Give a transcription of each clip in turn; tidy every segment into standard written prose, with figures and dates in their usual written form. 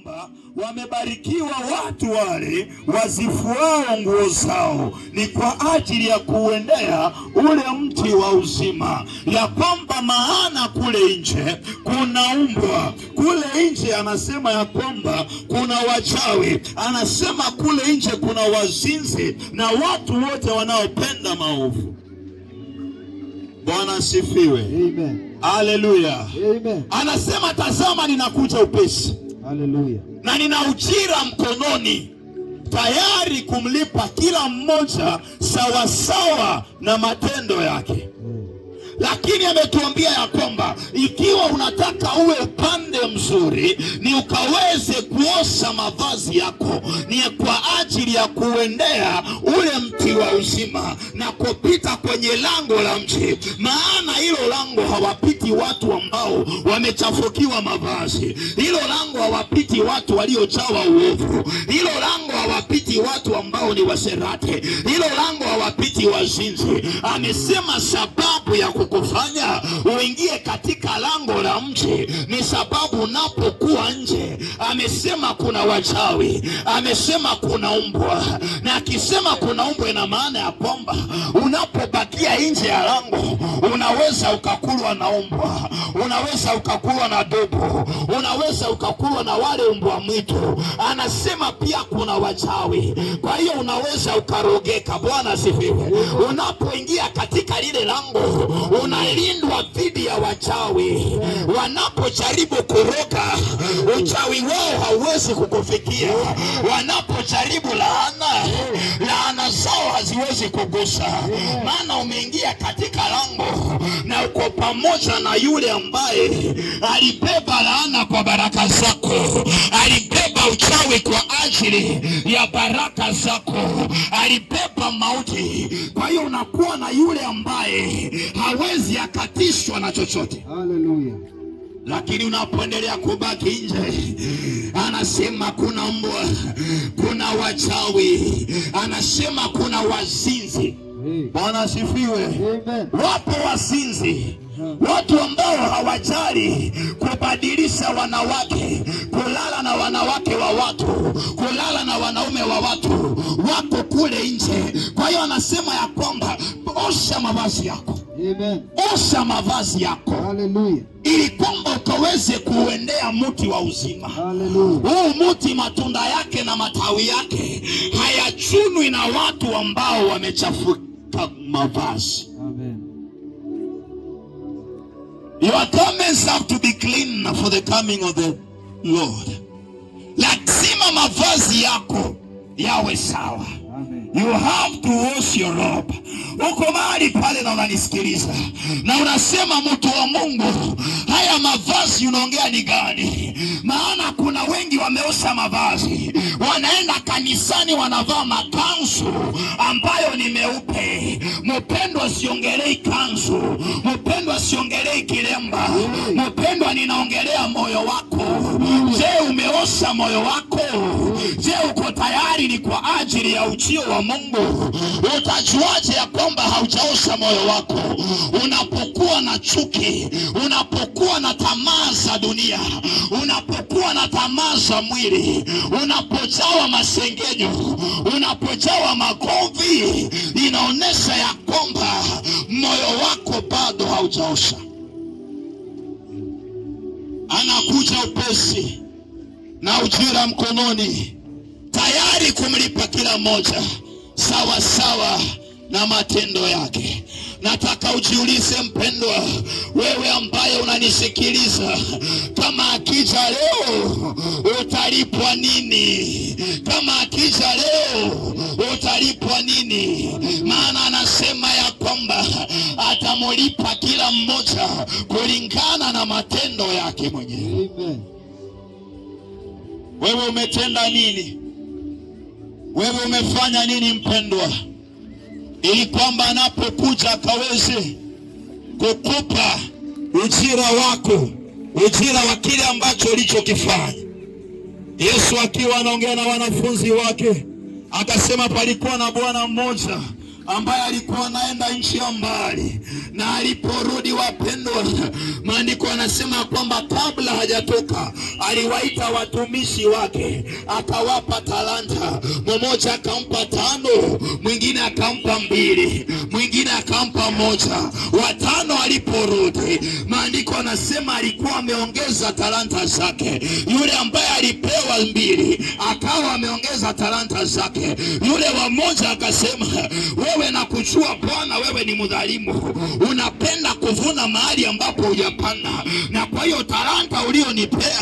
kwamba wamebarikiwa watu wale wazifuao nguo zao ni kwa ajili ya kuendea ule mti wa uzima, ya kwamba maana kule nje kuna umbwa, kule nje anasema ya kwamba kuna wachawi, anasema kule nje kuna wazinzi na watu wote wanaopenda maovu. Bwana asifiwe. Amen. Haleluya. Amen. Anasema tazama ninakuja upesi. Haleluya. Na nina ujira mkononi, tayari kumlipa kila mmoja sawasawa na matendo yake. Lakini ametuambia ya kwamba ikiwa unataka uwe upande mzuri, ni ukaweze kuosha mavazi yako, ni kwa ajili ya kuendea ule mti wa uzima na kupita kwenye lango la mji. Maana hilo lango hawapiti watu ambao wamechafukiwa mavazi, hilo lango hawapiti watu waliojawa uovu, hilo lango hawapiti watu ambao ni waserati, hilo lango hawapiti wazinzi. Amesema sababu ya kufanya uingie katika lango la mji ni sababu unapokuwa nje, amesema kuna wachawi, amesema kuna umbwa. Na akisema kuna umbwa, ina maana ya kwamba unapobakia nje ya lango unaweza ukakulwa na umbwa, unaweza ukakulwa na dubu, unaweza ukakulwa na wale umbwa mwitu. Anasema pia kuna wachawi, kwa hiyo unaweza ukarogeka. Bwana asifiwe. Unapoingia katika lile lango unalindwa dhidi ya wachawi. Wanapojaribu kuroga, uchawi wao hauwezi kukufikia. Wanapojaribu laana zao haziwezi kugusa, maana umeingia katika lango na uko pamoja na yule ambaye alibeba laana kwa baraka zako, alibeba uchawi kwa ajili ya baraka zako, alibeba mauti. Kwa hiyo unakuwa na yule ambaye hawezi akatishwa na chochote. Haleluya. Lakini unapoendelea kubaki nje, anasema kuna mbwa, kuna wachawi, anasema kuna wazinzi. Bwana asifiwe. Wapo wazinzi, watu ambao hawajali kubadilisha wanawake, kulala na wanawake wa watu, kulala na wanaume wa watu, wako kule nje. Kwa hiyo anasema ya kwamba osha mavazi yako. Amen. Osha mavazi yako. Haleluya. Ili kwamba ukaweze kuendea mti wa uzima. Haleluya. Huu mti matunda yake na matawi yake hayachunwi na watu ambao wamechafuka mavazi. Amen. Your garments have to be clean for the coming of the Lord. Lazima mavazi yako yawe sawa. Amen. You have to wash your robe. Uko mahali pale na unanisikiliza na unasema, mtu wa Mungu, haya mavazi unaongea ni gani? Maana kuna wengi wameosha mavazi, wanaenda kanisani wanavaa makanzu ambayo ni meupe. Mpendwa, siongelei kanzu, mpendwa, siongelei kilemba, mpendwa, ninaongelea moyo wako. Je, umeosha moyo wako? Je, uko tayari ni kwa ajili ya ujio wa Mungu? Utajuaje ya kwamba haujaosha moyo wako? Unapokuwa na chuki, unapokuwa na tamaa za dunia, unapokuwa na tamaa za mwili, unapojawa masengenyo, unapojawa magomvi, inaonesha ya kwamba moyo wako bado haujaosha. Anakuja upesi na ujira mkononi, tayari kumlipa kila mmoja sawa sawa na matendo yake. Nataka ujiulize mpendwa, wewe ambaye unanisikiliza, kama akija leo utalipwa nini? Kama akija leo utalipwa nini? Maana anasema ya kwamba atamulipa kila mmoja kulingana na matendo yake mwenyewe. Amen. Wewe umetenda nini? Wewe umefanya nini mpendwa, ili kwamba anapokuja akaweze kukupa ujira wako, ujira wa kile ambacho ulichokifanya? Yesu akiwa anaongea na wanafunzi wake akasema, palikuwa na bwana mmoja ambaye alikuwa anaenda nchi ya mbali, na aliporudi, wapendwa, maandiko yanasema kwamba kabla hajatoka aliwaita watumishi wake, akawapa talanta. Mmoja akampa 5, mwingine akampa 2, mwingine akampa 1. Watano aliporudi, maandiko yanasema alikuwa ameongeza talanta zake. Yule ambaye alipewa 2 akawa ameongeza talanta zake. Yule wa 1 akasema, wewe nakujua Bwana, wewe ni mdhalimu, unapenda kuvuna mahali ambapo hujapanda, na kwa hiyo talanta ulionipea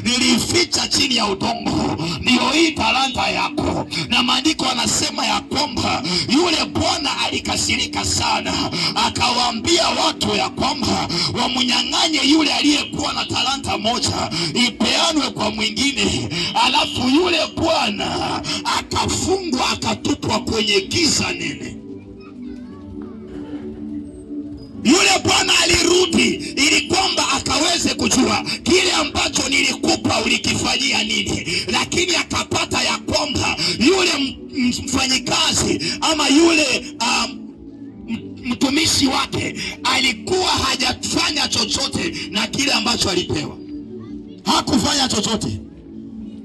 nilificha chini ya udongo, ndio hii talanta yako. Na maandiko anasema ya kwamba yule bwana alikasirika sana, akawaambia watu ya kwamba wamnyang'anye yule aliyekuwa na talanta 1 ipeanwe kwa mwingine. Alafu yule bwana akafungwa, akatupwa kwenye giza nene. Yule bwana alirudi ili kwamba akaweze kujua kile ambacho nilikupa ulikifanyia nini, lakini akapata ya kwamba yule mfanyikazi ama yule mtumishi wake alikuwa hajafanya chochote na kile ambacho alipewa. Hakufanya chochote.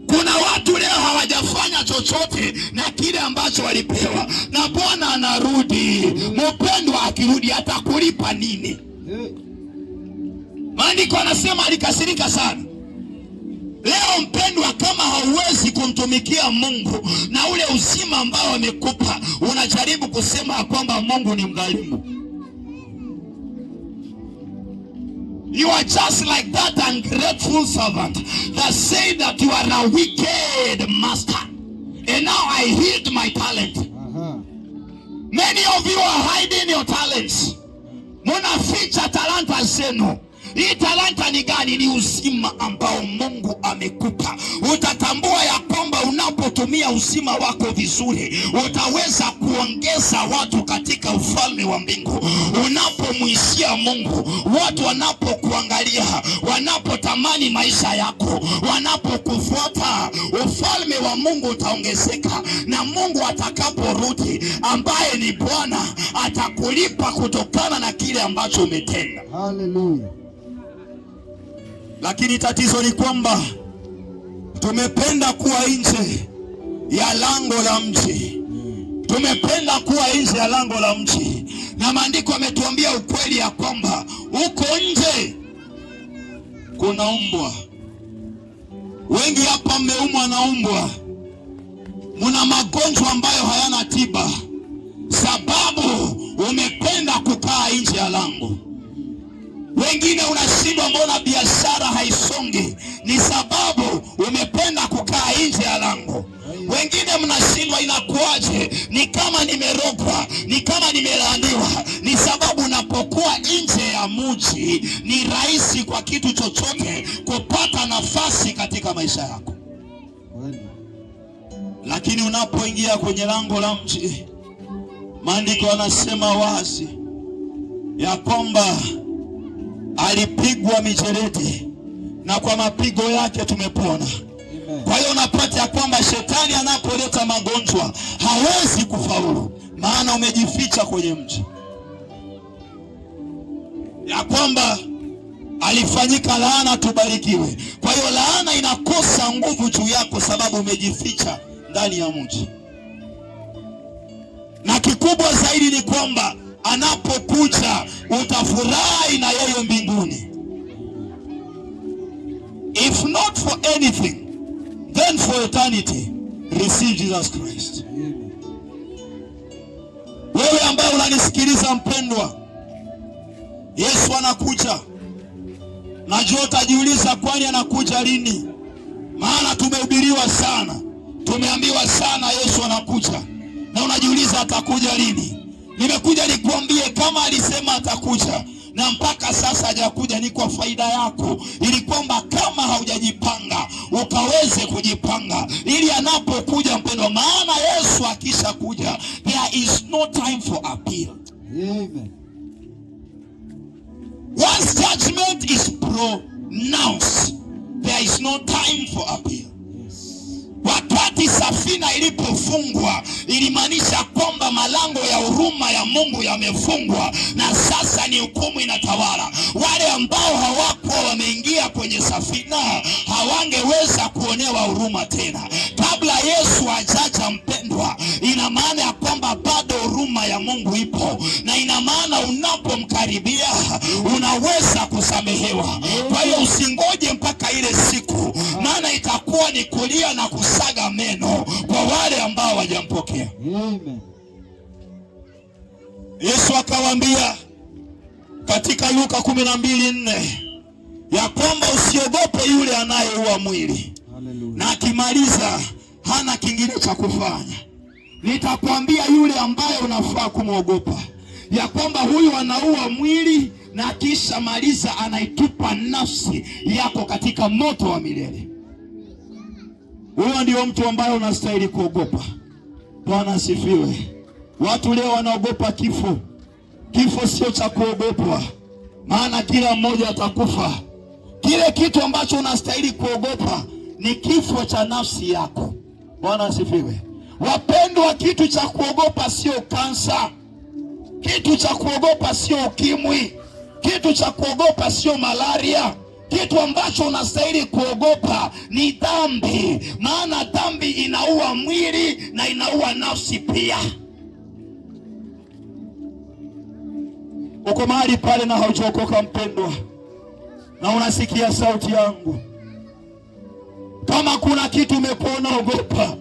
Kuna watu leo hawajafanya chochote na kile ambacho walipewa, na Bwana anarudi. Mpendwa, akirudi atakulipa nini? Maandiko anasema alikasirika sana. Leo mpendwa, kama hauwezi kumtumikia Mungu na ule uzima ambao amekupa, unajaribu kusema kwamba Mungu ni mdhalimu. You are just like that ungrateful servant that said that you are a wicked master, and now I hid my talent. Many of you are hiding your talents. Munaficha talanta zenu. Hii talanta ni gani? Ni uzima ambao Mungu amekupa. Utatambua ya kwamba unapotumia uzima wako vizuri, utaweza kuongeza watu katika ufalme wa mbingu. Unapomwishia Mungu, watu wanapokuangalia, wanapotamani maisha yako, wanapokufuata, ufalme wa Mungu utaongezeka. Na Mungu atakaporudi, ambaye ni Bwana, atakulipa kutokana na kile ambacho umetenda. Hallelujah. Lakini tatizo ni kwamba tumependa kuwa nje ya lango la mji. Tumependa kuwa nje ya lango la mji. Na maandiko yametuambia ukweli ya kwamba huko nje kuna umbwa. Wengi hapa mmeumwa na umbwa. Muna magonjwa ambayo hayana tiba, sababu umependa kukaa nje ya lango. Wengine unashindwa, mbona biashara haisongi? Ni sababu umependa kukaa nje ya lango. Wengine mnashindwa, inakuaje? Ni kama nimerogwa, ni kama nimelaaniwa. Ni sababu unapokuwa nje ya mji, ni rahisi kwa kitu chochote kupata nafasi katika maisha yako. Lakini unapoingia kwenye lango la mji, maandiko yanasema wazi ya kwamba alipigwa mijeledi na kwa mapigo yake tumepona. Kwa hiyo unapata ya kwamba shetani anapoleta magonjwa hawezi kufaulu, maana umejificha kwenye mji. Ya kwamba alifanyika laana tubarikiwe. Kwa hiyo laana inakosa nguvu juu yako sababu umejificha ndani ya mji. Na kikubwa zaidi ni kwamba anapokuja utafurahi na yeye mbinguni. If not for anything, then for eternity, receive Jesus Christ. Wewe ambaye unanisikiliza mpendwa, Yesu anakuja. Najua utajiuliza, kwani anakuja lini? Maana tumehubiriwa sana, tumeambiwa sana Yesu anakuja. Na unajiuliza atakuja lini? Nimekuja nikuambie kama alisema atakuja na mpaka sasa hajakuja, ni kwa faida yako, ili kwamba kama haujajipanga ukaweze kujipanga ili anapokuja mpendwa. Maana Yesu akisha kuja, there is no time for appeal. Amen. Once judgment is pronounced, there is no time for appeal. Wakati safina ilipofungwa ilimaanisha kwamba malango ya huruma ya Mungu yamefungwa, na sasa ni hukumu inatawala. Wale ambao hawakuwa wameingia kwenye safina hawangeweza kuonewa huruma tena. Kabla Yesu hajaja, mpendwa, ina maana ya kwamba bado huruma ya Mungu ipo, na ina maana unapomkaribia unaweza kusamehewa. Kwa hiyo usingoje mpaka ile siku, maana itakuwa ni kulia na kusaga meno kwa wale ambao hawajampokea. Yesu akawaambia katika Luka 12:4 ya kwamba usiogope yule anayeua mwili. Hallelujah. Na akimaliza hana kingine cha kufanya. Nitakwambia yule ambaye unafaa kumwogopa, ya kwamba huyu anaua mwili na kisha maliza anaitupa nafsi yako katika moto wa milele. Huyo ndio mtu ambaye unastahili kuogopa. Bwana asifiwe. Watu leo wanaogopa kifo. Kifo sio cha kuogopwa, maana kila mmoja atakufa. Kile kitu ambacho unastahili kuogopa ni kifo cha nafsi yako. Bwana asifiwe. Wapendwa, kitu cha kuogopa sio kansa. Kitu cha kuogopa sio ukimwi. Kitu cha kuogopa sio malaria. Kitu ambacho unastahili kuogopa ni dhambi, maana dhambi inaua mwili na inaua nafsi pia. Uko mahali pale na haujaokoka, mpendwa, na unasikia sauti yangu, kama kuna kitu umepona ogopa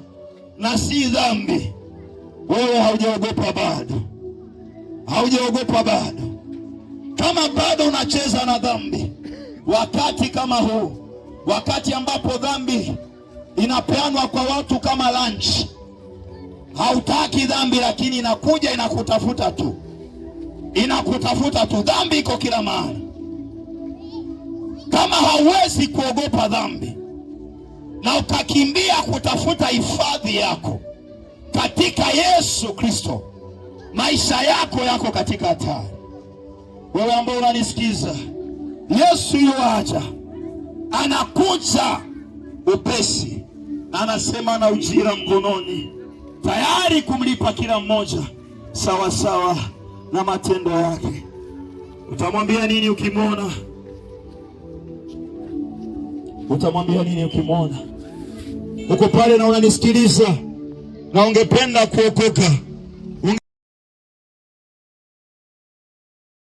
na si dhambi, wewe haujaogopa bado. Haujaogopa bado. Kama bado unacheza na dhambi wakati kama huu, wakati ambapo dhambi inapeanwa kwa watu kama lunch, hautaki dhambi, lakini inakuja inakutafuta tu. Inakutafuta tu. Dhambi iko kila mahali. Kama hauwezi kuogopa dhambi na ukakimbia kutafuta hifadhi yako katika Yesu Kristo, maisha yako yako katika hatari. Wewe ambao unanisikiza, Yesu yuaja, anakuja upesi, na anasema na ujira mkononi, tayari kumlipa kila mmoja sawa sawa na matendo yake. Utamwambia nini ukimwona? Utamwambia nini ukimwona? Uko pale na unanisikiliza na ungependa kuokoka,